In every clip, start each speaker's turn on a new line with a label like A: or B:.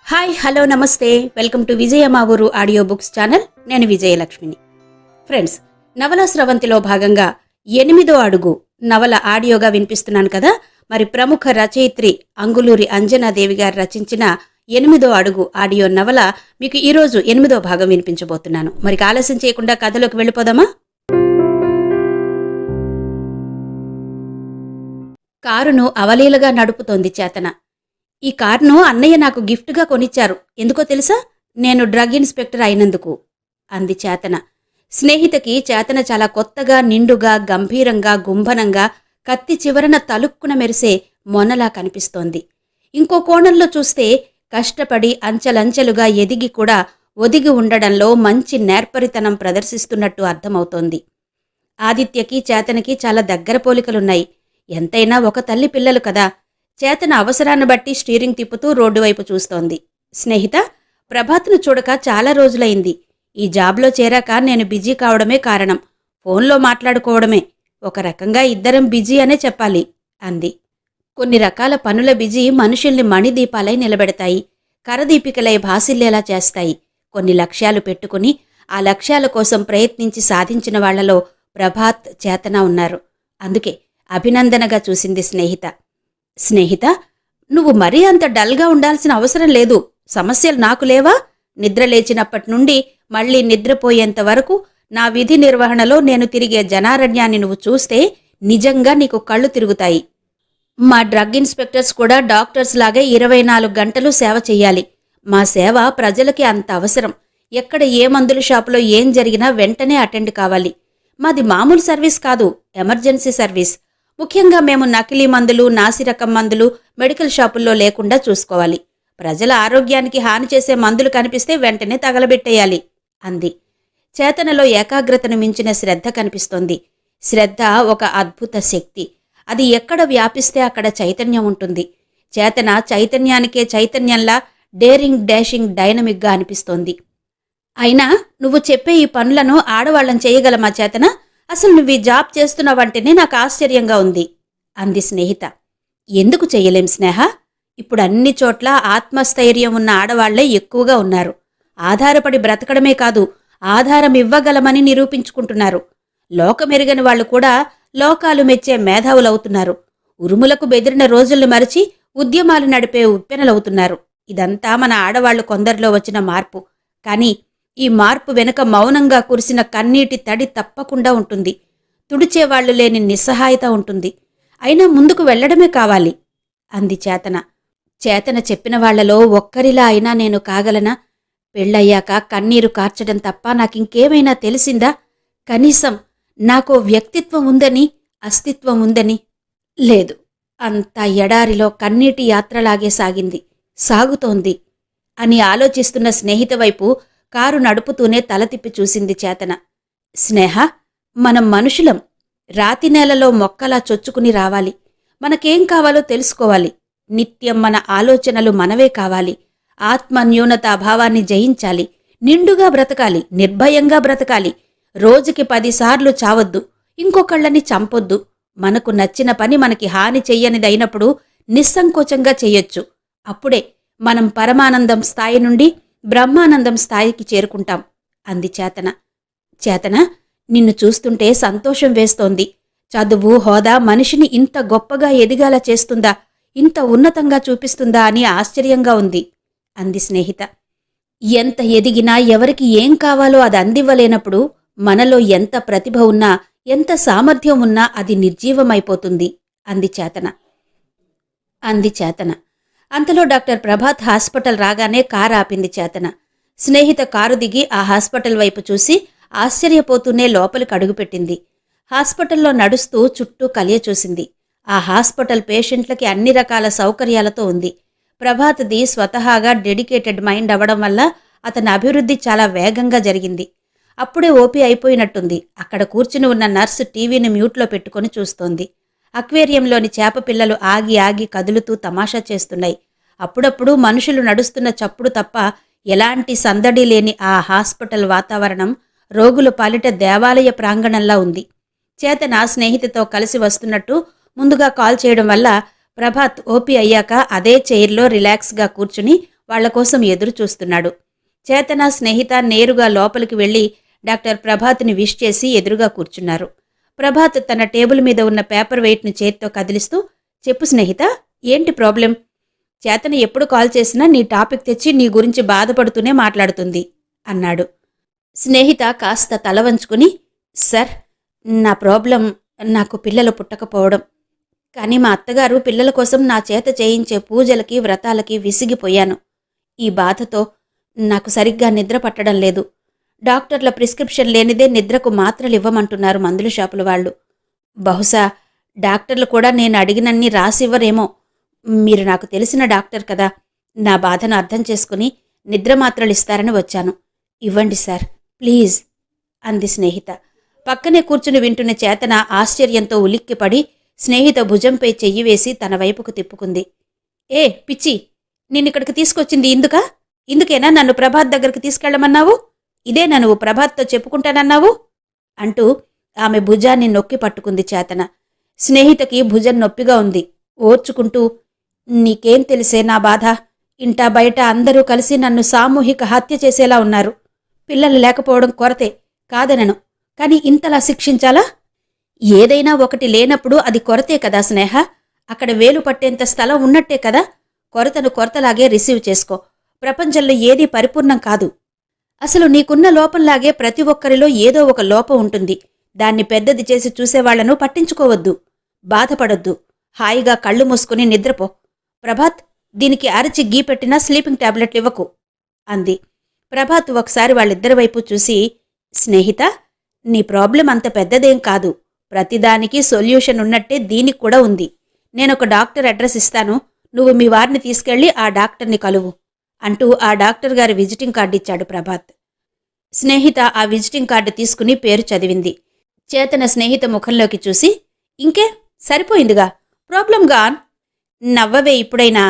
A: Hi hello నమస్తే welcome to విజయ మా ఊరు ఆడియో బుక్స్ ఛానల్. నేను విజయలక్ష్మిని. ఫ్రెండ్స్, నవల స్రవంతిలో భాగంగా 8వ అడుగు నవల ఆడియోగా వినిపిస్తున్నాను కదా. మరి ప్రముఖ రచయిత్రి అంగులూరి అంజనాదేవి గారు రచించిన 8వ అడుగు ఆడియో నవల మీకు ఈరోజు 8వ భాగం వినిపించబోతున్నాను. మరి ఆలస్యం చేయకుండా కథలోకి వెళ్ళిపోదామా? కారును అవలీలగా నడుపుతోంది చేతన. ఈ కార్ను అన్నయ్య నాకు గిఫ్ట్గా కొనిచ్చారు. ఎందుకో తెలుసా? నేను డ్రగ్ ఇన్స్పెక్టర్ అయినందుకు అంది చేతన. స్నేహితకి చేతన చాలా కొత్తగా, నిండుగా, గంభీరంగా, గుంభనంగా, కత్తి చివరన తలుక్కున మెరిసే మొనలా కనిపిస్తోంది. ఇంకో కోణంలో చూస్తే కష్టపడి అంచెలంచెలుగా ఎదిగి కూడా ఒదిగి ఉండడంలో మంచి నేర్పరితనం ప్రదర్శిస్తున్నట్టు అర్థమవుతోంది. ఆదిత్యకి చేతనకి చాలా దగ్గర పోలికలున్నాయి. ఎంతైనా ఒక తల్లి పిల్లలు కదా. చేతన అవసరాన్ని బట్టి స్టీరింగ్ తిప్పుతూ రోడ్డు వైపు చూస్తోంది. స్నేహిత, ప్రభాత్ను చూడక చాలా రోజులైంది. ఈ జాబ్లో చేరాక నేను బిజీ కావడమే కారణం. ఫోన్లో మాట్లాడుకోవడమే. ఒక రకంగా ఇద్దరం బిజీ అనే చెప్పాలి అంది. కొన్ని రకాల పనుల బిజీ మనుషుల్ని మణిదీపాలై నిలబెడతాయి, కరదీపికలై భాసిల్లేలా చేస్తాయి. కొన్ని లక్ష్యాలు పెట్టుకుని ఆ లక్ష్యాల కోసం ప్రయత్నించి సాధించిన వాళ్లలో ప్రభాత్, చేతన ఉన్నారు. అందుకే అభినందనగా చూసింది స్నేహిత. స్నేహిత, నువ్వు మరీ అంత డల్గా ఉండాల్సిన అవసరం లేదు. సమస్యలు నాకు లేవా? నిద్ర లేచినప్పటి నుండి మళ్లీ నిద్రపోయేంత వరకు నా విధి నిర్వహణలో నేను తిరిగే జనారణ్యాన్ని నువ్వు చూస్తే నిజంగా నీకు కళ్ళు తిరుగుతాయి. మా డ్రగ్ ఇన్స్పెక్టర్స్ కూడా డాక్టర్స్ లాగే 24 గంటలు సేవ చెయ్యాలి. మా సేవ ప్రజలకి అంత అవసరం. ఎక్కడ ఏ మందుల షాపులో ఏం జరిగినా వెంటనే అటెండ్ కావాలి. మాది మామూలు సర్వీస్ కాదు, ఎమర్జెన్సీ సర్వీస్. ముఖ్యంగా మేము నకిలీ మందులు, నాసిరకం మందులు మెడికల్ షాపుల్లో లేకుండా చూసుకోవాలి. ప్రజల ఆరోగ్యానికి హాని చేసే మందులు కనిపిస్తే వెంటనే తగలబెట్టేయాలి అంది. చేతనలో ఏకాగ్రతను మించిన శ్రద్ధ కనిపిస్తోంది. శ్రద్ధ ఒక అద్భుత శక్తి. అది ఎక్కడ వ్యాపిస్తే అక్కడ చైతన్యం ఉంటుంది. చేతన చైతన్యానికే చైతన్యంలా డేరింగ్, డాషింగ్, డైనమిక్గా అనిపిస్తోంది. అయినా నువ్వు చెప్పే ఈ పనులను ఆడవాళ్లం చేయగలమా చేతన? అసలు నువ్వు ఈ జాబ్ చేస్తున్నావంటేనే నాకు ఆశ్చర్యంగా ఉంది అంది స్నేహిత. ఎందుకు చెయ్యలేం స్నేహ? ఇప్పుడు అన్ని చోట్ల ఆత్మస్థైర్యం ఉన్న ఆడవాళ్లే ఎక్కువగా ఉన్నారు. ఆధారపడి బ్రతకడమే కాదు, ఆధారం ఇవ్వగలమని నిరూపించుకుంటున్నారు. లోకమెరుగని వాళ్లు కూడా లోకాలు మెచ్చే మేధావులవుతున్నారు. ఉరుములకు బెదిరిన రోజులను మరిచి ఉద్యమాలు నడిపే ఉప్పెనలవుతున్నారు. ఇదంతా మన ఆడవాళ్లు కొందరిలో వచ్చిన మార్పు. కానీ ఈ మార్పు వెనుక మౌనంగా కురిసిన కన్నీటి తడి తప్పకుండా ఉంటుంది. తుడిచేవాళ్లు లేని నిస్సహాయత ఉంటుంది. అయినా ముందుకు వెళ్లడమే కావాలి అంది చేతన. చేతన చెప్పిన వాళ్లలో ఒక్కరిలా అయినా నేను కాగలనా? పెళ్ళయ్యాక కన్నీరు కార్చడం తప్ప నాకింకేమైనా తెలిసిందా? కనీసం నాకో వ్యక్తిత్వం ఉందని, అస్తిత్వం ఉందని? లేదు. అంతా ఎడారిలో కన్నీటి యాత్రలాగే సాగింది, సాగుతోంది అని ఆలోచిస్తున్న స్నేహిత వైపు కారు నడుపుతూనే తల తిప్పి చూసింది చేతన. స్నేహ, మనం మనుషులం. రాతి నేలలో మొక్కలా చొచ్చుకుని రావాలి. మనకేం కావాలో తెలుసుకోవాలి. నిత్యం మన ఆలోచనలు మనవే కావాలి. ఆత్మ న్యూనతాభావాన్ని జయించాలి. నిండుగా బ్రతకాలి, నిర్భయంగా బ్రతకాలి. రోజుకి 10 సార్లు చావొద్దు, ఇంకొకళ్ళని చంపొద్దు. మనకు నచ్చిన పని మనకి హాని చెయ్యనిదైనప్పుడు నిస్సంకోచంగా చెయ్యొచ్చు. అప్పుడే మనం పరమానందం స్థాయి నుండి బ్రహ్మానందం స్థాయికి చేరుకుంటాం అంది చేతన. చేతన, నిన్ను చూస్తుంటే సంతోషం వేస్తోంది. చదువు, హోదా మనిషిని ఇంత గొప్పగా ఎదిగాల చేస్తుందా, ఇంత ఉన్నతంగా చూపిస్తుందా అని ఆశ్చర్యంగా ఉంది అంది స్నేహిత. ఎంత ఎదిగినా ఎవరికి ఏం కావాలో అది అందివ్వలేనప్పుడు మనలో ఎంత ప్రతిభ ఉన్నా, ఎంత సామర్థ్యం ఉన్నా అది నిర్జీవమైపోతుంది అంది చేతన. అంతలో డాక్టర్ ప్రభాత్ హాస్పిటల్ రాగానే కారు ఆపింది చేతన. స్నేహిత కారు దిగి ఆ హాస్పిటల్ వైపు చూసి ఆశ్చర్యపోతూనే లోపలికి అడుగుపెట్టింది. హాస్పిటల్లో నడుస్తూ చుట్టూ కలియ చూసింది. ఆ హాస్పిటల్ పేషెంట్లకి అన్ని రకాల సౌకర్యాలతో ఉంది. ప్రభాత్ది స్వతహాగా డెడికేటెడ్ మైండ్ అవ్వడం వల్ల అతని అభివృద్ధి చాలా వేగంగా జరిగింది. అప్పుడే ఓపీ అయిపోయినట్టుంది. అక్కడ కూర్చుని ఉన్న నర్సు టీవీని మ్యూట్లో పెట్టుకుని చూస్తోంది. అక్వేరియంలోని చేప పిల్లలు ఆగి ఆగి కదులుతూ తమాషా చేస్తున్నాయి. అప్పుడప్పుడు మనుషులు నడుస్తున్న చప్పుడు తప్ప ఎలాంటి సందడి లేని ఆ హాస్పిటల్ వాతావరణం రోగుల పాలిట దేవాలయ ప్రాంగణంలా ఉంది. చేతన స్నేహితుతో కలిసి వస్తున్నట్టు ముందుగా కాల్ చేయడం వల్ల ప్రభాత్ ఓపీ అయ్యాక అదే చైర్లో రిలాక్స్గా కూర్చుని వాళ్ల కోసం ఎదురు చూస్తున్నాడు. చేతన, స్నేహిత నేరుగా లోపలికి వెళ్లి డాక్టర్ ప్రభాత్ని విష్ చేసి ఎదురుగా కూర్చున్నారు. ప్రభాత్ తన టేబుల్ మీద ఉన్న పేపర్ వెయిట్ని చేత్తో కదిలిస్తూ, చెప్పు స్నేహిత, ఏంటి ప్రాబ్లం? చేతన ఎప్పుడు కాల్ చేసినా నీ టాపిక్ తెచ్చి నీ గురించి బాధపడుతూనే మాట్లాడుతుంది అన్నాడు. స్నేహిత కాస్త తల వంచుకుని, సార్, నా ప్రాబ్లం నాకు పిల్లలు పుట్టకపోవడం. కానీ మా అత్తగారు పిల్లల కోసం నా చేత చేయించే పూజలకి, వ్రతాలకి విసిగిపోయాను. ఈ బాధతో నాకు సరిగ్గా నిద్ర పట్టడం లేదు. డాక్టర్ల ప్రిస్క్రిప్షన్ లేనిదే నిద్రకు మాత్రలు ఇవ్వమంటున్నారు మందుల షాపుల వాళ్ళు. బహుశా డాక్టర్లు కూడా నేను అడిగినన్ని రాసివ్వరేమో. మీరు నాకు తెలిసిన డాక్టర్ కదా, నా బాధను అర్థం చేసుకుని నిద్ర మాత్రలు ఇస్తారని వచ్చాను. ఇవ్వండి సార్, ప్లీజ్ అంది స్నేహిత. పక్కనే కూర్చుని వింటున్న చేతన ఆశ్చర్యంతో ఉలిక్కిపడి స్నేహిత భుజంపై చెయ్యి వేసి తన వైపుకు తిప్పుకుంది. ఏ పిచ్చి, నిన్నిక్కడికి తీసుకొచ్చింది ఇందుకేనా నన్ను ప్రభాత్ దగ్గరికి తీసుకెళ్లమన్నావు? ఇదేనా నువ్వు ప్రభాత్తో చెప్పుకుంటానన్నావు? అంటూ ఆమె భుజాన్ని నొక్కి పట్టుకుంది చేతన. స్నేహితకి భుజం నొప్పిగా ఉంది. ఓర్చుకుంటూ, నీకేం తెలిసే నా బాధ? ఇంటా బయట అందరూ కలిసి నన్ను సామూహిక హత్య చేసేలా ఉన్నారు. పిల్లలు లేకపోవడం కొరతే కాదనను, కాని ఇంతలా శిక్షించాలా? ఏదైనా ఒకటి లేనప్పుడు అది కొరతే కదా స్నేహ. అక్కడ వేలు పట్టేంత స్థలం ఉన్నట్టే కదా. కొరతను కొరతలాగే రిసీవ్ చేసుకో. ప్రపంచంలో ఏదీ పరిపూర్ణం కాదు. అసలు నీకున్న లోపంలాగే ప్రతి ఒక్కరిలో ఏదో ఒక లోపం ఉంటుంది. దాన్ని పెద్దది చేసి చూసేవాళ్లను పట్టించుకోవద్దు. బాధపడొద్దు. హాయిగా కళ్ళు మూసుకుని నిద్రపో. ప్రభాత్, దీనికి అరచి గీ పెట్టినా స్లీపింగ్ టాబ్లెట్లు ఇవ్వకు అంది. ప్రభాత్ ఒకసారి వాళ్ళిద్దరి వైపు చూసి, స్నేహిత, నీ ప్రాబ్లం అంత పెద్దదేం కాదు. ప్రతిదానికి సొల్యూషన్ ఉన్నట్టే దీనికి కూడా ఉంది. నేనొక డాక్టర్ అడ్రస్ ఇస్తాను. నువ్వు మీ వారిని తీసుకెళ్లి ఆ డాక్టర్ని కలువు అంటూ ఆ డాక్టర్ గారి విజిటింగ్ కార్డు ఇచ్చాడు ప్రభాత్. స్నేహిత ఆ విజిటింగ్ కార్డు తీసుకుని పేరు చదివింది. చేతన స్నేహిత ముఖంలోకి చూసి, ఇంకే సరిపోయిందిగా, ప్రాబ్లం గాన్. నవ్వవే ఇప్పుడైనా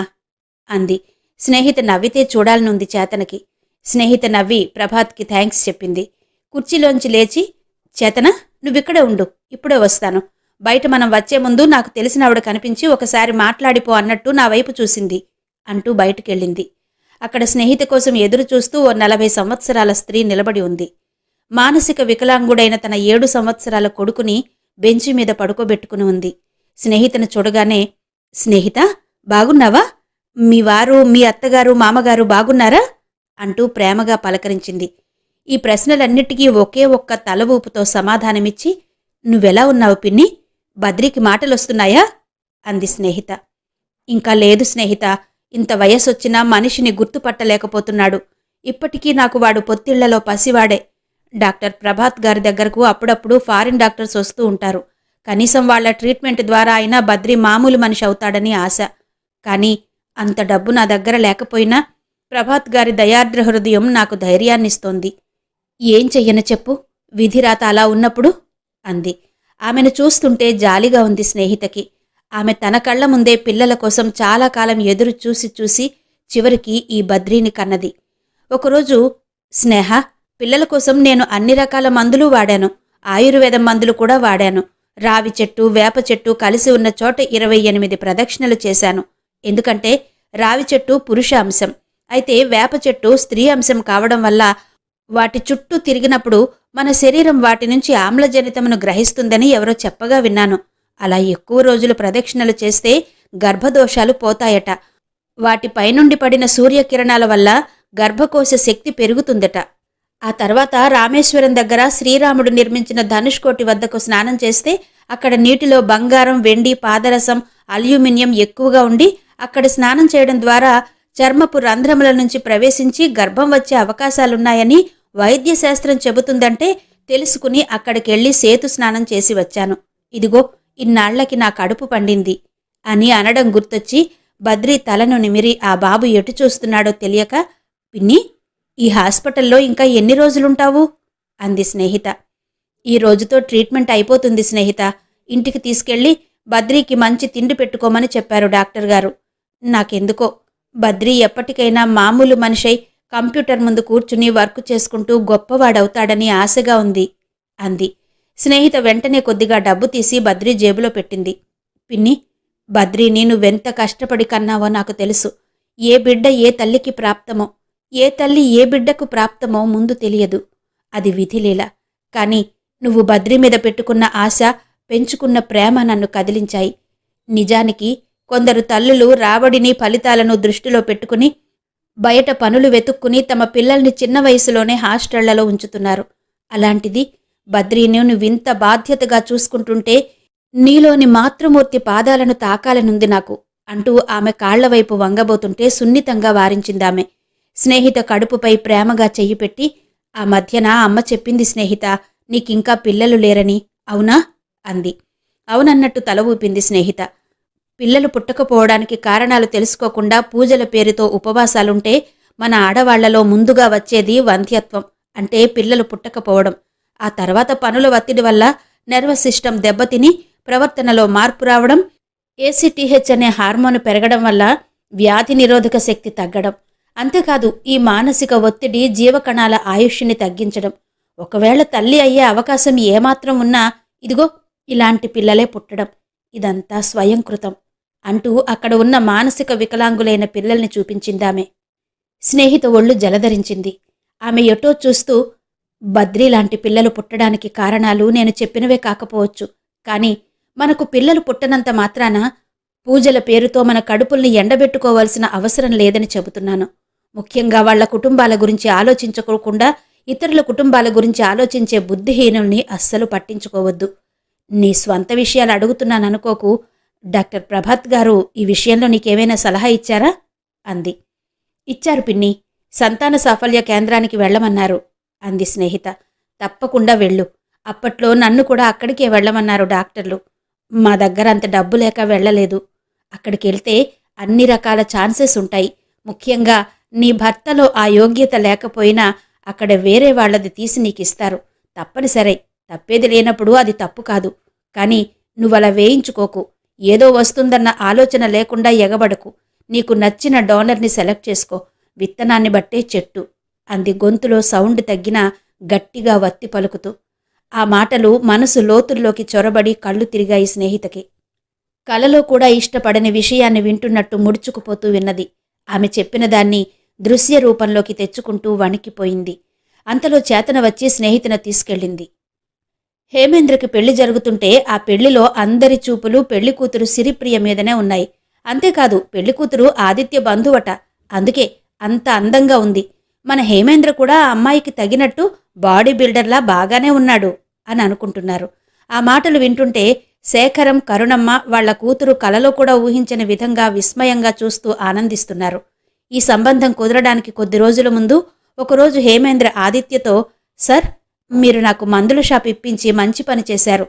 A: అంది. స్నేహిత నవ్వితే చూడాలనుంది చేతనకి. స్నేహిత నవ్వి ప్రభాత్కి థ్యాంక్స్ చెప్పింది. కుర్చీలోంచి లేచి, చేతన, నువ్విక్కడే ఉండు, ఇప్పుడే వస్తాను. బయట మనం వచ్చే ముందు నాకు తెలిసిన ఆవిడ కనిపించి ఒకసారి మాట్లాడిపో అన్నట్టు నా వైపు చూసింది అంటూ బయటికెళ్ళింది. అక్కడ స్నేహిత కోసం ఎదురు చూస్తూ ఓ 40 సంవత్సరాల స్త్రీ నిలబడి ఉంది. మానసిక వికలాంగుడైన తన 7 సంవత్సరాల కొడుకుని బెంచి మీద పడుకోబెట్టుకుని ఉంది. స్నేహితను చూడగానే, స్నేహిత, బాగున్నావా? మీ వారు, మీ అత్తగారు, మామగారు బాగున్నారా అంటూ ప్రేమగా పలకరించింది. ఈ ప్రశ్నలన్నిటికీ ఒకే ఒక్క తల ఊపుతో సమాధానమిచ్చి, నువ్వెలా ఉన్నావు పిన్ని? బద్రికి మాటలొస్తున్నాయా అంది స్నేహిత. ఇంకా లేదు స్నేహిత, ఇంత వయసొచ్చినా మనిషిని గుర్తుపట్టలేకపోతున్నాడు. ఇప్పటికీ నాకు వాడు పొత్తిళ్లలో పసివాడే. డాక్టర్ ప్రభాత్ గారి దగ్గరకు అప్పుడప్పుడు ఫారిన్ డాక్టర్స్ వస్తూ ఉంటారు. కనీసం వాళ్ల ట్రీట్మెంట్ ద్వారా అయినా బద్రి మామూలు మనిషి అవుతాడని ఆశ. కానీ అంత డబ్బు నా దగ్గర లేకపోయినా ప్రభాత్ గారి దయార్ద్ర హృదయం నాకు ధైర్యాన్నిస్తోంది. ఏం చెయ్యను చెప్పు, విధిరాత అలా ఉన్నప్పుడు అంది. ఆమెను చూస్తుంటే జాలిగా ఉంది స్నేహితకి. ఆమె తన కళ్ల ముందే పిల్లల కోసం చాలా కాలం ఎదురు చూసి చూసి చివరికి ఈ బద్రీని కన్నది. ఒకరోజు, స్నేహ, పిల్లల కోసం నేను అన్ని రకాల మందులు వాడాను. ఆయుర్వేదం మందులు కూడా వాడాను. రావి చెట్టు, వేప చెట్టు కలిసి ఉన్న చోట 28 ప్రదక్షిణలు చేశాను. ఎందుకంటే రావి చెట్టు పురుష అంశం, అయితే వేప చెట్టు స్త్రీ అంశం కావడం వల్ల వాటి చుట్టూ తిరిగినప్పుడు మన శరీరం వాటి నుంచి ఆమ్లజనితమును గ్రహిస్తుందని ఎవరో చెప్పగా విన్నాను. అలా ఎక్కువ రోజులు ప్రదక్షిణలు చేస్తే గర్భదోషాలు పోతాయట. వాటిపైనుండి పడిన సూర్యకిరణాల వల్ల గర్భకోశ శక్తి పెరుగుతుందట. ఆ తర్వాత రామేశ్వరం దగ్గర శ్రీరాముడు నిర్మించిన ధనుష్కోటి వద్దకు స్నానం చేస్తే అక్కడ నీటిలో బంగారం, వెండి, పాదరసం, అల్యూమినియం ఎక్కువగా ఉండి అక్కడ స్నానం చేయడం ద్వారా చర్మపు రంధ్రముల నుంచి ప్రవేశించి గర్భం వచ్చే అవకాశాలున్నాయని వైద్యశాస్త్రం చెబుతుందంటే తెలుసుకుని అక్కడికెళ్లి సేతు స్నానం చేసి వచ్చాను. ఇదిగో ఇన్నాళ్లకి నా కడుపు పండింది అని అనడం గుర్తొచ్చి బద్రి తలను నిమిరి ఆ బాబు ఎటు చూస్తున్నాడో తెలియక, పిన్ని, ఈ హాస్పిటల్లో ఇంకా ఎన్ని రోజులుంటావు అంది స్నేహిత. ఈ రోజుతో ట్రీట్మెంట్ అయిపోతుంది స్నేహిత. ఇంటికి తీసుకెళ్లి బద్రీకి మంచి తిండి పెట్టుకోమని చెప్పారు డాక్టర్ గారు. నాకెందుకో బద్రీ ఎప్పటికైనా మామూలు మనిషై కంప్యూటర్ ముందు కూర్చుని వర్క్ చేసుకుంటూ గొప్పవాడవుతాడని ఆశగా ఉంది అంది. స్నేహిత వెంటనే కొద్దిగా డబ్బు తీసి బద్రీ జేబులో పెట్టింది. పిన్ని, బద్రీని నువ్వెంత కష్టపడి కన్నావో నాకు తెలుసు. ఏ బిడ్డ ఏ తల్లికి ప్రాప్తమో, ఏ తల్లి ఏ బిడ్డకు ప్రాప్తమో ముందు తెలియదు. అది విధిలీల. కాని నువ్వు బద్రి మీద పెట్టుకున్న ఆశ, పెంచుకున్న ప్రేమ నన్ను కదిలించాయి. నిజానికి కొందరు తల్లులు రాబడిని, ఫలితాలను దృష్టిలో పెట్టుకుని బయట పనులు వెతుక్కుని తమ పిల్లల్ని చిన్న వయసులోనే హాస్టళ్లలో ఉంచుతున్నారు. అలాంటిది బద్రీని నువ్వింత బాధ్యతగా చూసుకుంటుంటే నీలోని మాతృమూర్తి పాదాలను తాకాలనుంది నాకు అంటూ ఆమె కాళ్లవైపు వంగబోతుంటే సున్నితంగా వారించిందామె. స్నేహిత కడుపుపై ప్రేమగా చెయ్యి పెట్టి, ఆ మధ్యన అమ్మ చెప్పింది స్నేహిత, నీకింకా పిల్లలు లేరని, అవునా అంది. అవునన్నట్టు తల ఊపింది స్నేహిత. పిల్లలు పుట్టకపోవడానికి కారణాలు తెలుసుకోకుండా పూజల పేరుతో ఉపవాసాలుంటే మన ఆడవాళ్లలో ముందుగా వచ్చేది వంధ్యత్వం, అంటే పిల్లలు పుట్టకపోవడం. ఆ తర్వాత పనుల ఒత్తిడి వల్ల నర్వస్ సిస్టమ్ దెబ్బతిని ప్రవర్తనలో మార్పు రావడం, ఏసీటీహెచ్ అనే హార్మోన్ పెరగడం వల్ల వ్యాధి నిరోధక శక్తి తగ్గడం. అంతేకాదు ఈ మానసిక ఒత్తిడి జీవకణాల ఆయుష్ని తగ్గించడం. ఒకవేళ తల్లి అయ్యే అవకాశం ఏమాత్రం ఉన్నా ఇదిగో ఇలాంటి పిల్లలే పుట్టడం. ఇదంతా స్వయంకృతం అంటూ అక్కడ ఉన్న మానసిక వికలాంగులైన పిల్లల్ని చూపించిందామె. స్నేహిత ఒళ్ళు జలధరించింది. ఆమె ఎటో చూస్తూ, బద్రీ లాంటి పిల్లలు పుట్టడానికి కారణాలు నేను చెప్పినవే కాకపోవచ్చు, కానీ మనకు పిల్లలు పుట్టనంత మాత్రాన పూజల పేరుతో మన కడుపుల్ని ఎండబెట్టుకోవాల్సిన అవసరం లేదని చెబుతున్నాను. ముఖ్యంగా వాళ్ల కుటుంబాల గురించి ఆలోచించుకోకుండా ఇతరుల కుటుంబాల గురించి ఆలోచించే బుద్ధిహీనుల్ని అస్సలు పట్టించుకోవద్దు. నీ స్వంత విషయాలు అడుగుతున్నాననుకోకు. డాక్టర్ ప్రభాత్ గారు ఈ విషయంలో నీకేమైనా సలహా ఇచ్చారా అంది. ఇచ్చారు పిన్ని, సంతాన సాఫల్య కేంద్రానికి వెళ్ళమన్నారు అంది స్నేహిత. తప్పకుండా వెళ్ళు. అప్పట్లో నన్ను కూడా అక్కడికే వెళ్ళమన్నారు డాక్టర్లు. మా దగ్గర అంత డబ్బు లేక వెళ్ళలేదు. అక్కడికెళ్తే అన్ని రకాల ఛాన్సెస్ ఉంటాయి. ముఖ్యంగా నీ భర్తలో ఆ యోగ్యత లేకపోయినా అక్కడ వేరే వాళ్లది తీసి నీకిస్తారు. తప్పనిసరే, తప్పేది లేనప్పుడు అది తప్పు కాదు. కానీ నువ్వలా వేయించుకోకు. ఏదో వస్తుందన్న ఆలోచన లేకుండా ఎగబడకు. నీకు నచ్చిన డోనర్ని సెలెక్ట్ చేసుకో. విత్తనాన్ని బట్టే చెట్టు అంది గొంతులో సౌండ్ తగ్గినా గట్టిగా వత్తి పలుకుతూ. ఆ మాటలు మనసు లోతుల్లోకి చొరబడి కళ్ళు తిరిగాయి స్నేహితకి. కలలో కూడా ఇష్టపడని విషయాన్ని వింటున్నట్టు ముడుచుకుపోతూ విన్నది. ఆమె చెప్పిన దాన్ని దృశ్య రూపంలోకి తెచ్చుకుంటూ వణికిపోయింది. అంతలో చేతన వచ్చి స్నేహితుని తీసుకెళ్ళింది. హేమేంద్రకి పెళ్లి జరుగుతుంటే ఆ పెళ్లిలో అందరి చూపులు పెళ్లికూతురు సిరిప్రియ మీదనే ఉన్నాయి. అంతేకాదు పెళ్లికూతురు ఆదిత్య బంధువట. అందుకే అంత అందంగా ఉంది. మన హేమేంద్ర కూడా ఆ అమ్మాయికి తగినట్టు బాడీ బిల్డర్లా బాగానే ఉన్నాడు అని అనుకుంటున్నారు. ఆ మాటలు వింటుంటే శేఖరం, కరుణమ్మ వాళ్ల కూతురు కలలో కూడా ఊహించని విధంగా విస్మయంగా చూస్తూ ఆనందిస్తున్నారు. ఈ సంబంధం కుదరడానికి కొద్ది రోజుల ముందు ఒకరోజు హేమేంద్ర ఆదిత్యతో, సార్, మీరు నాకు మందుల షాప్ ఇప్పించి మంచి పని చేశారు.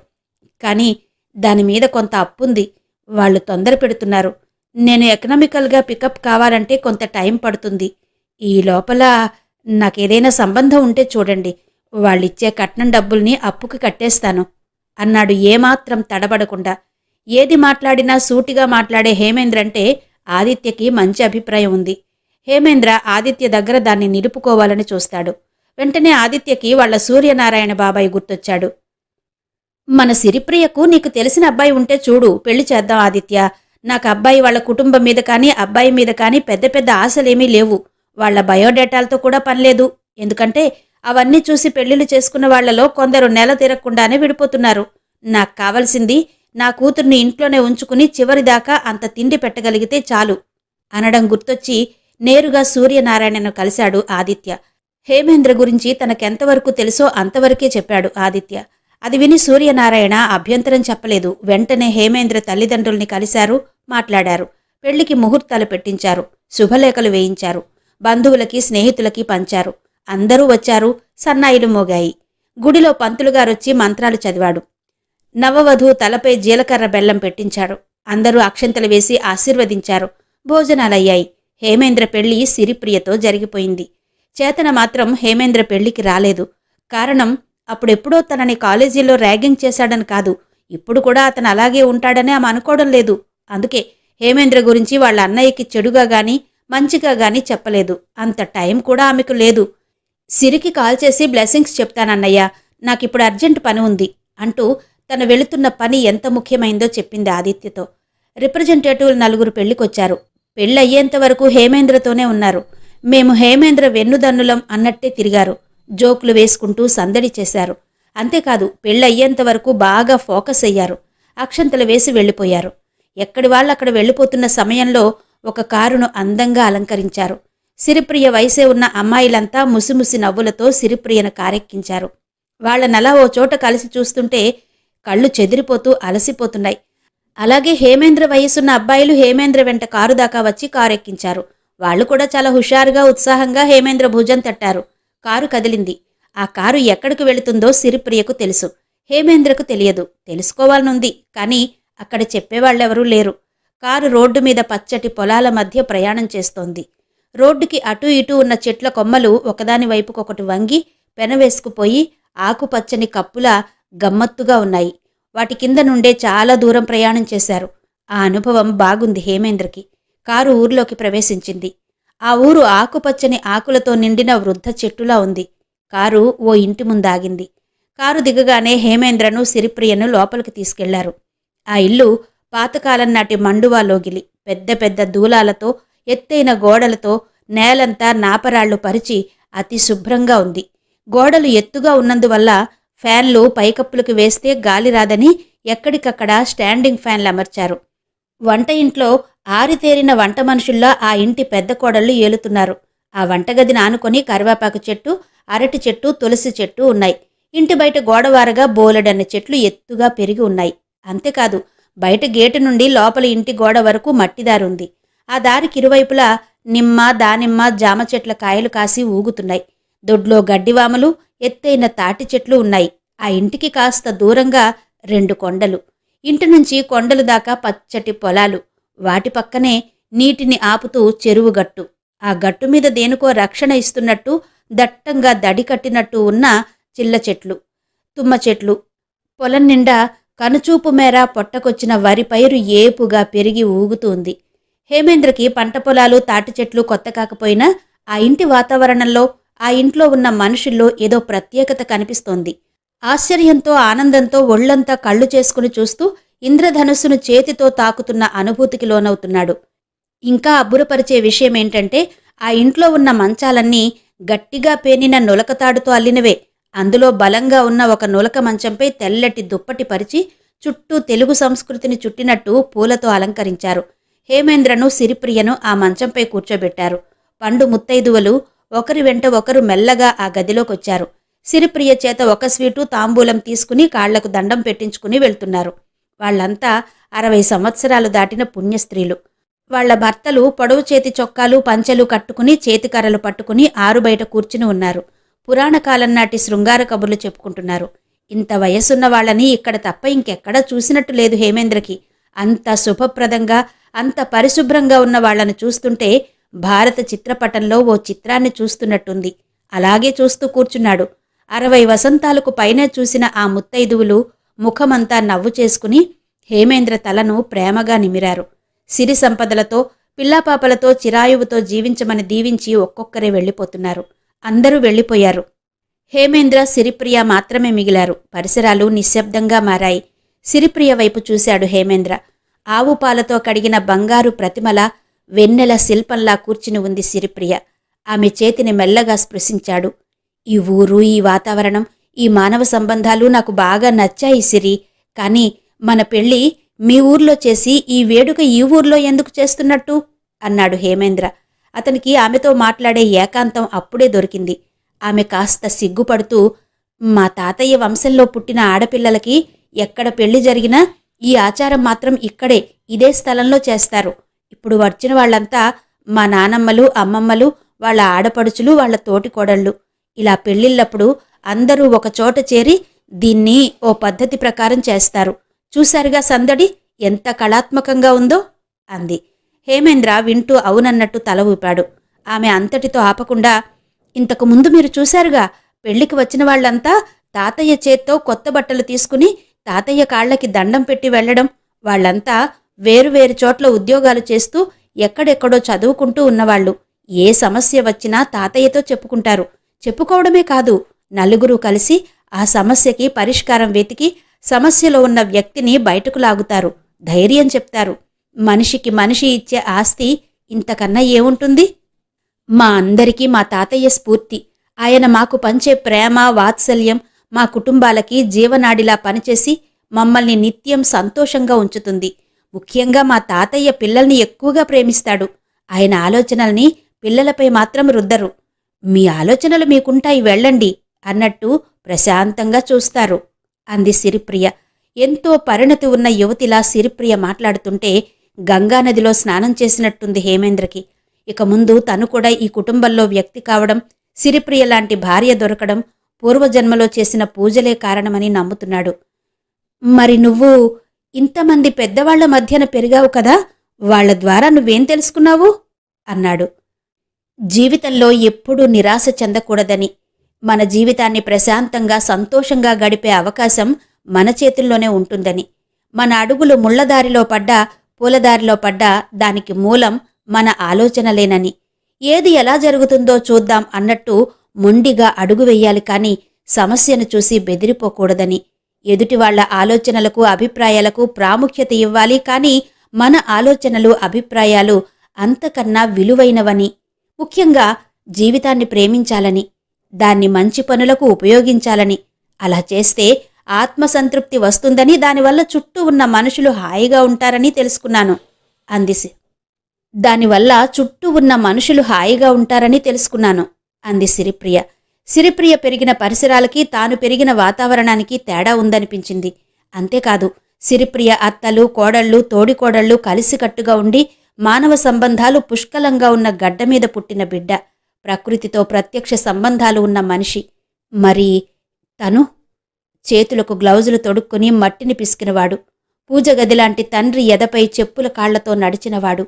A: కానీ దానిమీద కొంత అప్పుంది. వాళ్ళు తొందర పెడుతున్నారు. నేను ఎకనామికల్గా పికప్ కావాలంటే కొంత టైం పడుతుంది. ఈ లోపల నాకేదైనా సంబంధం ఉంటే చూడండి. వాళ్ళిచ్చే కట్నం డబ్బుల్ని అప్పుకి కట్టేస్తాను అన్నాడు ఏమాత్రం తడబడకుండా. ఏది మాట్లాడినా సూటిగా మాట్లాడే హేమేంద్ర అంటే ఆదిత్యకి మంచి అభిప్రాయం ఉంది. హేమేంద్ర ఆదిత్య దగ్గర దాన్ని నిలుపుకోవాలని చూస్తాడు. వెంటనే ఆదిత్యకి వాళ్ల సూర్యనారాయణ బాబాయ్ గుర్తొచ్చాడు. మన సిరిప్రియకు నీకు తెలిసిన అబ్బాయి ఉంటే చూడు, పెళ్లి చేద్దాం ఆదిత్య. నాకు అబ్బాయి వాళ్ళ కుటుంబం మీద కానీ అబ్బాయి మీద కానీ పెద్ద పెద్ద ఆశలేమీ లేవు. వాళ్ల బయోడేటాలతో కూడా పనిలేదు. ఎందుకంటే అవన్నీ చూసి పెళ్లిళ్ళు చేసుకున్న వాళ్లలో కొందరు నెల తిరగకుండానే విడిపోతున్నారు. నాకు కావలసింది నా కూతుర్ని ఇంట్లోనే ఉంచుకుని చివరిదాకా అంత తిండి పెట్టగలిగితే చాలు అనడం గుర్తొచ్చి నేరుగా సూర్యనారాయణను కలిశాడు ఆదిత్య. హేమేంద్ర గురించి తనకెంతవరకు తెలుసో అంతవరకే చెప్పాడు ఆదిత్య. అది విని సూర్యనారాయణ అభ్యంతరం చెప్పలేదు. వెంటనే హేమేంద్ర తల్లిదండ్రుల్ని కలిశారు, మాట్లాడారు. పెళ్లికి ముహూర్తాలు పెట్టించారు, శుభలేఖలు వేయించారు, బంధువులకి స్నేహితులకి పంచారు. అందరూ వచ్చారు, సన్నాయిలు మోగాయి. గుడిలో పంతులుగారొచ్చి మంత్రాలు చదివాడు. నవవధువు తలపై జీలకర్ర బెల్లం పెట్టించాడు. అందరూ అక్షంతలు వేసి ఆశీర్వదించారు. భోజనాలయ్యాయి. హేమేంద్ర పెళ్లి సిరిప్రియతో జరిగిపోయింది. చేతన మాత్రం హేమేంద్ర పెళ్లికి రాలేదు. కారణం, అప్పుడెప్పుడో తనని కాలేజీలో ర్యాగింగ్ చేశాడని కాదు, ఇప్పుడు కూడా అతను అలాగే ఉంటాడని ఆమె అనుకోవడం లేదు. అందుకే హేమేంద్ర గురించి వాళ్ళ అన్నయ్యకి చెడుగా గాని మంచిగా గాని చెప్పలేదు. అంత టైం కూడా ఆమెకు లేదు. సిరికి కాల్ చేసి బ్లెస్సింగ్స్ చెప్తానన్నయ్య, నాకిప్పుడు అర్జెంట్ పని ఉంది అంటూ తను వెళుతున్న పని ఎంత ముఖ్యమైందో చెప్పింది ఆదిత్యతో. రిప్రజెంటేటివ్లు 4 పెళ్లికొచ్చారు. పెళ్ళయ్యేంత వరకు హేమేంద్రతోనే ఉన్నారు. మేము హేమేంద్ర వెన్నుదన్నులం అన్నట్టే తిరిగారు. జోకులు వేసుకుంటూ సందడి చేశారు. అంతేకాదు పెళ్ళయ్యేంత వరకు బాగా ఫోకస్ అయ్యారు. అక్షంతలు వేసి వెళ్ళిపోయారు. ఎక్కడి వాళ్ళక్కడ వెళ్ళిపోతున్న సమయంలో ఒక కారును అందంగా అలంకరించారు. సిరిప్రియ వయసే ఉన్న అమ్మాయిలంతా ముసిముసి నవ్వులతో సిరిప్రియను కారెక్కించారు. వాళ్ళనలా ఓ చోట కలిసి చూస్తుంటే కళ్ళు చెదిరిపోతూ అలసిపోతున్నాయి. అలాగే హేమేంద్ర వయసున్న అబ్బాయిలు హేమేంద్ర వెంట కారు దాకా వచ్చి కారెక్కించారు. వాళ్లు కూడా చాలా హుషారుగా ఉత్సాహంగా హేమేంద్ర భుజం తట్టారు. కారు కదిలింది. ఆ కారు ఎక్కడికి వెళుతుందో సిరిప్రియకు తెలుసు. హేమేంద్రకు తెలియదు. తెలుసుకోవాలనుంది. కానీ అక్కడ చెప్పేవాళ్లెవరూ లేరు. కారు రోడ్డు మీద పచ్చటి పొలాల మధ్య ప్రయాణం చేస్తోంది. రోడ్డుకి అటూ ఇటూ ఉన్న చెట్ల కొమ్మలు ఒకదాని వైపుకొకటి వంగి పెనవేసుకుపోయి ఆకుపచ్చని కప్పులా గమ్మత్తుగా ఉన్నాయి. వాటి కింద నుండే చాలా దూరం ప్రయాణం చేశారు. ఆ అనుభవం బాగుంది హేమేంద్రకి. కారు ఊర్లోకి ప్రవేశించింది. ఆ ఊరు ఆకుపచ్చని ఆకులతో నిండిన వృద్ధ చెట్టులా ఉంది. కారు ఓ ఇంటి ముందాగింది. కారు దిగగానే హేమేంద్రను సిరిప్రియను లోపలికి తీసుకెళ్లారు. ఆ ఇల్లు పాతకాలం నాటి మండువా లోగిలి. పెద్ద పెద్ద దూలాలతో, ఎత్తైన గోడలతో, నేలంతా నాపరాళ్లు పరిచి అతి శుభ్రంగా ఉంది. గోడలు ఎత్తుగా ఉన్నందువల్ల ఫ్యాన్లు పైకప్పులకు వేస్తే గాలి రాదని ఎక్కడికక్కడ స్టాండింగ్ ఫ్యాన్లు అమర్చారు. వంట ఇంట్లో ఆరితేరిన వంట మనుషుల్లా ఆ ఇంటి పెద్ద కోడళ్లు ఏలుతున్నారు. ఆ వంటగదిని ఆనుకొని కరివేపాకు చెట్టు, అరటి చెట్టు, తులసి చెట్టు ఉన్నాయి. ఇంటి బయట గోడవారగా బోలెడన్ని చెట్లు ఎత్తుగా పెరిగి ఉన్నాయి. అంతేకాదు, బయట గేటు నుండి లోపల ఇంటి గోడ వరకు మట్టిదారుంది. ఆ దారికి ఇరువైపులా నిమ్మ, దానిమ్మ, జామ చెట్ల కాయలు కాసి ఊగుతున్నాయి. దొడ్లో గడ్డివామలు, ఎత్తైన తాటి చెట్లు ఉన్నాయి. ఆ ఇంటికి కాస్త దూరంగా 2 కొండలు. ఇంటి నుంచి కొండలు దాకా పచ్చటి పొలాలు. వాటి పక్కనే నీటిని ఆపుతూ చెరువు గట్టు. ఆ గట్టు మీద దేనికో రక్షణ ఇస్తున్నట్టు దట్టంగా దడి కట్టినట్టు ఉన్న చిల్ల చెట్లు, తుమ్మ చెట్లు. పొలం నిండా కనుచూపు మేర పొట్టకొచ్చిన వరి పైరు ఏపుగా పెరిగి ఊగుతుంది. హేమేంద్రకి పంట పొలాలు, తాటి చెట్లు కొత్త కాకపోయినా ఆ ఇంటి వాతావరణంలో, ఆ ఇంట్లో ఉన్న మనుషుల్లో ఏదో ప్రత్యేకత కనిపిస్తోంది. ఆశ్చర్యంతో, ఆనందంతో ఒళ్లంతా కళ్ళు చేసుకుని చూస్తూ ఇంద్రధనుస్సును చేతితో తాకుతున్న అనుభూతికి లోనవుతున్నాడు. ఇంకా అబ్బురపరిచే విషయమేంటంటే ఆ ఇంట్లో ఉన్న మంచాలన్నీ గట్టిగా పేనిన నులకతాడుతో అల్లినవే. అందులో బలంగా ఉన్న ఒక నులక మంచంపై తెల్లటి దుప్పటి పరిచి చుట్టూ తెలుగు సంస్కృతిని చుట్టినట్టు పూలతో అలంకరించారు. హేమేంద్రను, సిరిప్రియను ఆ మంచంపై కూర్చోబెట్టారు. పండు ముత్తైదువలు ఒకరి వెంట ఒకరు మెల్లగా ఆ గదిలోకొచ్చారు. సిరిప్రియ చేత ఒక స్వీటు, తాంబూలం తీసుకుని కాళ్లకు దండం పెట్టించుకుని వెళ్తున్నారు. వాళ్లంతా 60 సంవత్సరాలు దాటిన పుణ్యస్త్రీలు. వాళ్ల భర్తలు పొడవు చేతి చొక్కాలు, పంచెలు కట్టుకుని చేతికర్రలు పట్టుకుని ఆరుబయట కూర్చుని ఉన్నారు. పురాణకాలం నాటి శృంగార కబుర్లు చెప్పుకుంటున్నారు. ఇంత వయసున్న వాళ్ళని ఇక్కడ తప్ప ఇంకెక్కడా చూసినట్టు లేదు హేమేంద్రకి. అంత శుభప్రదంగా, అంత పరిశుభ్రంగా ఉన్న వాళ్లను చూస్తుంటే భారత చిత్రపటంలో ఓ చిత్రాన్ని చూస్తున్నట్టుంది. అలాగే చూస్తూ కూర్చున్నాడు. 60 వసంతాలకు పైనే చూసిన ఆ ముత్తైదువులు ముఖమంతా నవ్వు చేసుకుని హేమేంద్ర తలను ప్రేమగా నిమిరారు. సిరి సంపదలతో, పిల్లాపాపలతో చిరాయువుతో జీవించమని దీవించి ఒక్కొక్కరే వెళ్ళిపోతున్నారు. అందరూ వెళ్ళిపోయారు. హేమేంద్ర, సిరిప్రియ మాత్రమే మిగిలారు. పరిసరాలు నిశ్శబ్దంగా మారాయి. సిరిప్రియ వైపు చూశాడు హేమేంద్ర. ఆవు పాలతో కడిగిన బంగారు ప్రతిమలా, వెన్నెల శిల్పంలా కూర్చుని ఉంది సిరిప్రియ. ఆమె చేతిని మెల్లగా స్పృశించాడు. ఈ ఊరు, ఈ వాతావరణం, ఈ మానవ సంబంధాలు నాకు బాగా నచ్చాయి సిరి. కానీ మన పెళ్ళి మీ ఊర్లో చేసి ఈ వేడుక ఈ ఊర్లో ఎందుకు చేస్తున్నట్టు అన్నాడు హేమేంద్ర. అతనికి ఆమెతో మాట్లాడే ఏకాంతం అప్పుడే దొరికింది. ఆమె కాస్త సిగ్గుపడుతూ, మా తాతయ్య వంశంలో పుట్టిన ఆడపిల్లలకి ఎక్కడ పెళ్లి జరిగినా ఈ ఆచారం మాత్రం ఇక్కడే, ఇదే స్థలంలో చేస్తారు. ఇప్పుడు వచ్చిన వాళ్లంతా మా నానమ్మలు, అమ్మమ్మలు, వాళ్ల ఆడపడుచులు, వాళ్ల తోటికోడళ్ళు. ఇలా పెళ్లిళ్ళప్పుడు అందరూ ఒకచోట చేరి దీన్ని ఓ పద్ధతి ప్రకారం చేస్తారు. చూశారుగా సందడి ఎంత కళాత్మకంగా ఉందో అంది. హేమేంద్ర వింటూ అవునన్నట్టు తల ఊపాడు. ఆమె అంతటితో ఆపకుండా, ఇంతకు ముందు మీరు చూశారుగా, పెళ్లికి వచ్చిన వాళ్లంతా తాతయ్య చేత్తో కొత్త బట్టలు తీసుకుని తాతయ్య కాళ్లకి దండం పెట్టి వెళ్లడం. వాళ్లంతా వేరువేరు చోట్ల ఉద్యోగాలు చేస్తూ ఎక్కడెక్కడో చదువుకుంటూ ఉన్నవాళ్లు. ఏ సమస్య వచ్చినా తాతయ్యతో చెప్పుకుంటారు. చెప్పుకోవడమే కాదు, నలుగురు కలిసి ఆ సమస్యకి పరిష్కారం వెతికి సమస్యలో ఉన్న వ్యక్తిని బయటకు లాగుతారు. ధైర్యం చెప్తారు. మనిషికి మనిషి ఇచ్చే ఆస్తి ఇంతకన్నా ఏముంటుంది? మా అందరికీ మా తాతయ్య స్ఫూర్తి. ఆయన మాకు పంచే ప్రేమ, వాత్సల్యం మా కుటుంబాలకి జీవనాడిలా పనిచేసి మమ్మల్ని నిత్యం సంతోషంగా ఉంచుతుంది. ముఖ్యంగా మా తాతయ్య పిల్లల్ని ఎక్కువగా ప్రేమిస్తాడు. ఆయన ఆలోచనల్ని పిల్లలపై మాత్రం రుద్దరు. మీ ఆలోచనలు మీకుంటాయి, వెళ్ళండి అన్నట్టు ప్రశాంతంగా చూస్తారు అంది సిరిప్రియ. ఎంతో పరిణతి ఉన్న యువతిలా సిరిప్రియ మాట్లాడుతుంటే గంగానదిలో స్నానం చేసినట్టుంది హేమేంద్రకి. ఇక ముందు తను కూడా ఈ కుటుంబంలో వ్యక్తి కావడం, సిరిప్రియ లాంటి భార్య దొరకడం పూర్వజన్మలో చేసిన పూజలే కారణమని నమ్ముతున్నాడు. మరి నువ్వు ఇంతమంది పెద్దవాళ్ల మధ్యన పెరిగావు కదా, వాళ్ల ద్వారా నువ్వేం తెలుసుకున్నావు అన్నాడు. జీవితంలో ఎప్పుడూ నిరాశ చెందకూడదని, మన జీవితాన్ని ప్రశాంతంగా సంతోషంగా గడిపే అవకాశం మన చేతుల్లోనే ఉంటుందని, మన అడుగులు ముళ్లదారిలో పడ్డా పూలదారిలో పడ్డా దానికి మూలం మన ఆలోచనలేనని, ఏది ఎలా జరుగుతుందో చూద్దాం అన్నట్టు మొండిగా అడుగు వెయ్యాలి కానీ సమస్యను చూసి బెదిరిపోకూడదని, ఎదుటివాళ్ల ఆలోచనలకు అభిప్రాయాలకు ప్రాముఖ్యత ఇవ్వాలి కానీ మన ఆలోచనలు అభిప్రాయాలు అంతకన్నా విలువైనవని, ముఖ్యంగా జీవితాన్ని ప్రేమించాలని, దాన్ని మంచి పనులకు ఉపయోగించాలని, అలా చేస్తే ఆత్మసంతృప్తి వస్తుందని, దానివల్ల చుట్టూ ఉన్న మనుషులు హాయిగా ఉంటారని తెలుసుకున్నాను అంది సిరిప్రియ. సిరిప్రియ పెరిగిన పరిసరాలకి తాను పెరిగిన వాతావరణానికి తేడా ఉందనిపించింది. అంతేకాదు, సిరిప్రియ అత్తలు, కోడళ్ళు, తోడికోడళ్ళు కలిసికట్టుగా ఉండి మానవ సంబంధాలు పుష్కలంగా ఉన్న గడ్డ మీద పుట్టిన బిడ్డ, ప్రకృతితో ప్రత్యక్ష సంబంధాలు ఉన్న మనిషి. మరి తను చేతులకు గ్లౌజులు తొడుక్కుని మట్టిని పిసికినవాడు, పూజగదిలాంటి తండ్రి ఎదపై చెప్పుల కాళ్లతో నడిచినవాడు,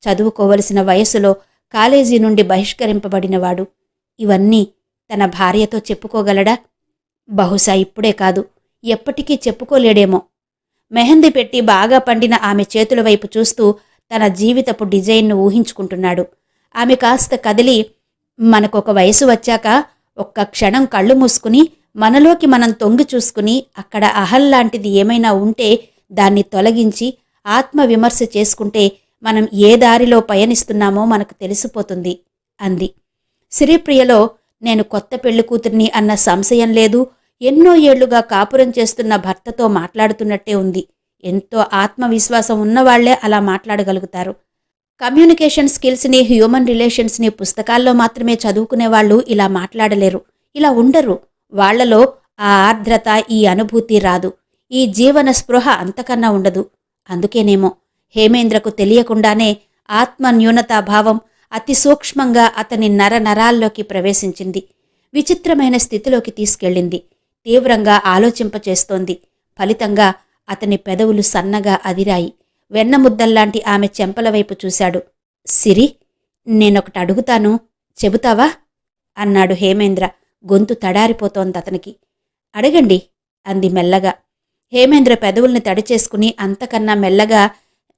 A: చదువుకోవలసిన వయసులో కాలేజీ నుండి బహిష్కరింపబడినవాడు. ఇవన్నీ తన భార్యతో చెప్పుకోగలడా? బహుశా ఇప్పుడే కాదు, ఎప్పటికీ చెప్పుకోలేడేమో. మెహందీ పెట్టి బాగా పండిన ఆమె చేతుల వైపు చూస్తూ తన జీవితపు డిజైన్ను ఊహించుకుంటున్నాడు. ఆమె కాస్త కదిలి, మనకొక వయసు వచ్చాక ఒక్క క్షణం కళ్ళు మూసుకుని మనలోకి మనం తొంగి చూసుకుని అక్కడ అహల్లాంటిది ఏమైనా ఉంటే దాన్ని తొలగించి ఆత్మవిమర్శ చేసుకుంటే మనం ఏ దారిలో పయనిస్తున్నామో మనకు తెలిసిపోతుంది అంది. సిరిప్రియలో నేను కొత్త పెళ్లి కూతుర్ని అన్న సంశయం లేదు. ఎన్నో ఏళ్లుగా కాపురం చేస్తున్న భర్తతో మాట్లాడుతున్నట్టే ఉంది. ఎంతో ఆత్మవిశ్వాసం ఉన్నవాళ్లే అలా మాట్లాడగలుగుతారు. కమ్యూనికేషన్ స్కిల్స్ని, హ్యూమన్ రిలేషన్స్ని పుస్తకాల్లో మాత్రమే చదువుకునేవాళ్లు ఇలా మాట్లాడలేరు, ఇలా ఉండరు. వాళ్లలో ఆ ఆర్ద్రత, ఈ అనుభూతి రాదు. ఈ జీవన స్పృహ అంతకన్నా ఉండదు. అందుకేనేమో హేమేంద్రకు తెలియకుండానే ఆత్మ న్యూనతాభావం అతి సూక్ష్మంగా అతని నరనరాల్లోకి ప్రవేశించింది. విచిత్రమైన స్థితిలోకి తీసుకెళ్ళింది. తీవ్రంగా ఆలోచింపచేస్తోంది. ఫలితంగా అతని పెదవులు సన్నగా అదిరాయి. వెన్నముద్దల్లాంటి ఆమె చెంపల వైపు చూశాడు. సిరి, నేనొకటి అడుగుతాను, చెబుతావా అన్నాడు హేమేంద్ర. గొంతు తడారిపోతోందతనికి. అడగండి అంది మెల్లగా. హేమేంద్ర పెదవుల్ని తడిచేసుకుని అంతకన్నా మెల్లగా,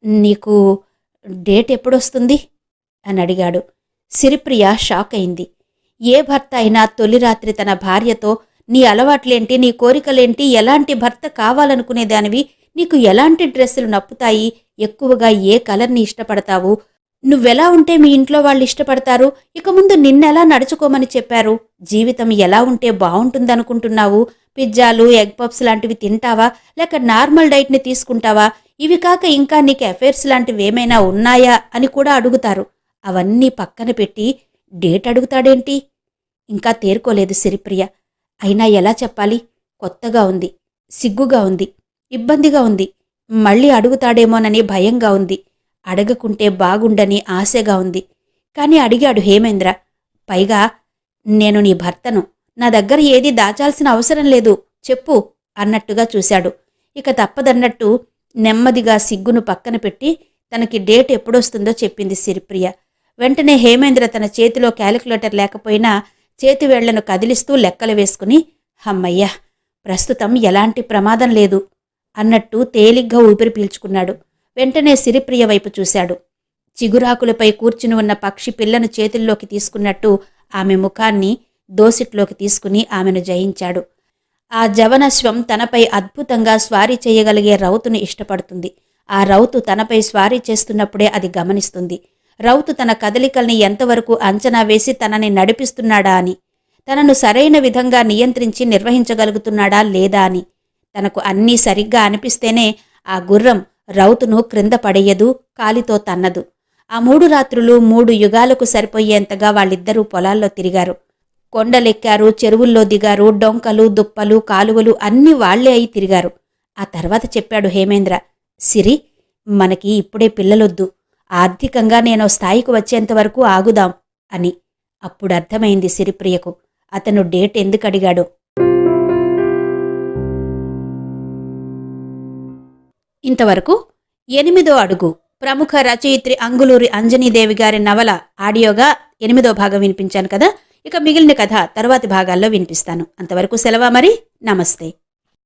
A: నీకు డేట్ ఎప్పుడొస్తుంది అని అడిగాడు. సిరిప్రియ షాక్ అయింది. ఏ భర్త అయినా తొలి రాత్రి తన భార్యతో, నీ అలవాట్లేంటి, నీ కోరికలేంటి, ఎలాంటి భర్త కావాలనుకునేదానివి, నీకు ఎలాంటి డ్రెస్సులు నప్పుతాయి, ఎక్కువగా ఏ కలర్ని ఇష్టపడతావు, నువ్వెలా ఉంటే మీ ఇంట్లో వాళ్ళు ఇష్టపడతారు, ఇక ముందు నిన్నెలా నడుచుకోమని చెప్పారు, జీవితం ఎలా ఉంటే బావుంటుందనుకుంటున్నావు, పిజ్జాలు, ఎగ్ పప్స్ లాంటివి తింటావా, లేక నార్మల్ డైట్ని తీసుకుంటావా, ఇవి కాక ఇంకా నీకు అఫైర్స్ లాంటివేమైనా ఉన్నాయా అని కూడా అడుగుతారు. అవన్నీ పక్కన పెట్టి డేట్ అడుగుతాడేంటి? ఇంకా తేరుకోలేదు సిరిప్రియ. అయినా ఎలా చెప్పాలి? కొత్తగా ఉంది, సిగ్గుగా ఉంది, ఇబ్బందిగా ఉంది. మళ్ళీ అడుగుతాడేమోనని భయంగా ఉంది. అడగకుంటే బాగుండని ఆశగా ఉంది. కాని అడిగాడు హేమేంద్ర. పైగా, నేను నీ భర్తను, నా దగ్గర ఏదీ దాచాల్సిన అవసరం లేదు, చెప్పు అన్నట్టుగా చూశాడు. ఇక తప్పదన్నట్టు నెమ్మదిగా సిగ్గును పక్కన పెట్టి తనకి డేట్ ఎప్పుడొస్తుందో చెప్పింది సిరిప్రియ. వెంటనే హేమేంద్ర తన చేతిలో క్యాలిక్యులేటర్ లేకపోయినా చేతివేళ్లను కదిలిస్తూ లెక్కలు వేసుకుని, హమ్మయ్యా, ప్రస్తుతం ఎలాంటి ప్రమాదం లేదు అన్నట్టు తేలిగ్గా ఊపిరి పీల్చుకున్నాడు. వెంటనే సిరిప్రియ వైపు చూశాడు. చిగురాకులపై కూర్చుని ఉన్న పక్షి పిల్లను చేతుల్లోకి తీసుకున్నట్టు ఆమె ముఖాన్ని దోసిట్లోకి తీసుకుని ఆమెను జయించాడు. ఆ జవనశ్వం తనపై అద్భుతంగా స్వారీ చేయగలిగే రౌతుని ఇష్టపడుతుంది. ఆ రౌతు తనపై స్వారీ చేస్తున్నప్పుడే అది గమనిస్తుంది. రౌతు తన కదలికల్ని ఎంతవరకు అంచనా వేసి తనని నడిపిస్తున్నాడా అని, తనను సరైన విధంగా నియంత్రించి నిర్వహించగలుగుతున్నాడా లేదా అని. తనకు అన్నీ సరిగ్గా అనిపిస్తేనే ఆ గుర్రం రౌతును క్రింద పడేయదు, కాలితో తన్నదు. ఆ 3 రాత్రులు 3 యుగాలకు సరిపోయేంతగా వాళ్ళిద్దరూ పొలాల్లో తిరిగారు. కొండలెక్కారు, చెరువుల్లో దిగారు, డొంకలు, దుప్పలు, కాలువలు అన్నీ వాళ్లే అయి తిరిగారు. ఆ తర్వాత చెప్పాడు హేమేంద్ర, సిరి, మనకి ఇప్పుడే పిల్లలొద్దు. ఆర్థికంగా నేనో స్థాయికి వచ్చేంతవరకు ఆగుదాం అని. అప్పుడర్థమైంది సిరిప్రియకు అతను డేట్ ఎందుకడిగాడో. ఇంతవరకు 8వ అడుగు ప్రముఖ రచయిత్రి అంగులూరి అంజనీదేవి గారి నవల ఆడియోగా 8వ భాగం వినిపించాను కదా. ఇక మిగిలిన కథ తరువాతి భాగాల్లో వినిపిస్తాను. అంతవరకు సెలవా మరి. నమస్తే.